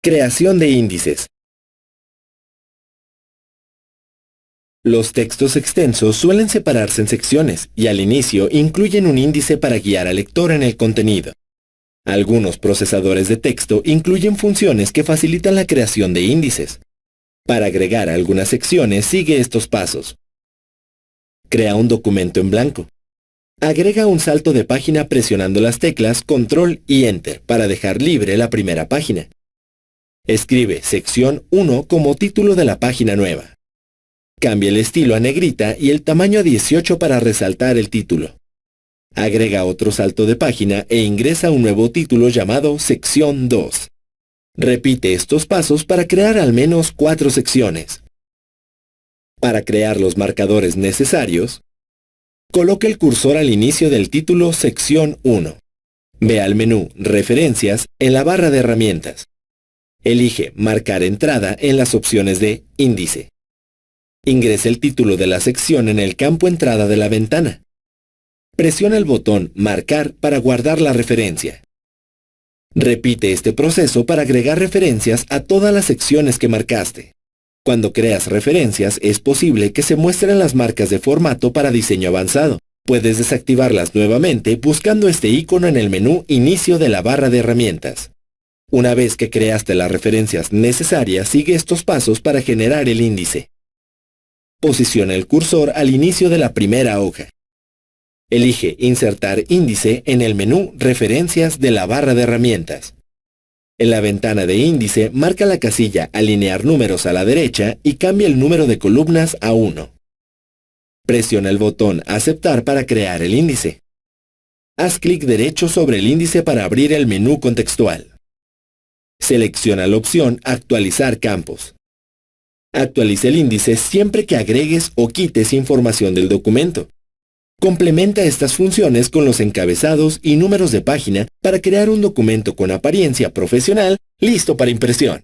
Creación de índices. Los textos extensos suelen separarse en secciones y al inicio incluyen un índice para guiar al lector en el contenido. Algunos procesadores de texto incluyen funciones que facilitan la creación de índices. Para agregar algunas secciones, sigue estos pasos. Crea un documento en blanco. Agrega un salto de página presionando las teclas Control y Enter para dejar libre la primera página. Escribe Sección 1 como título de la página nueva. Cambia el estilo a negrita y el tamaño a 18 para resaltar el título. Agrega otro salto de página e ingresa un nuevo título llamado Sección 2. Repite estos pasos para crear al menos 4 secciones. Para crear los marcadores necesarios, coloque el cursor al inicio del título Sección 1. Ve al menú Referencias en la barra de herramientas. Elige Marcar entrada en las opciones de Índice. Ingrese el título de la sección en el campo Entrada de la ventana. Presiona el botón Marcar para guardar la referencia. Repite este proceso para agregar referencias a todas las secciones que marcaste. Cuando creas referencias, es posible que se muestren las marcas de formato para diseño avanzado. Puedes desactivarlas nuevamente buscando este icono en el menú Inicio de la barra de herramientas. Una vez que creaste las referencias necesarias, sigue estos pasos para generar el índice. Posiciona el cursor al inicio de la primera hoja. Elige Insertar índice en el menú Referencias de la barra de herramientas. En la ventana de índice, marca la casilla Alinear números a la derecha y cambia el número de columnas a 1. Presiona el botón Aceptar para crear el índice. Haz clic derecho sobre el índice para abrir el menú contextual. Selecciona la opción Actualizar campos. Actualiza el índice siempre que agregues o quites información del documento. Complementa estas funciones con los encabezados y números de página para crear un documento con apariencia profesional listo para impresión.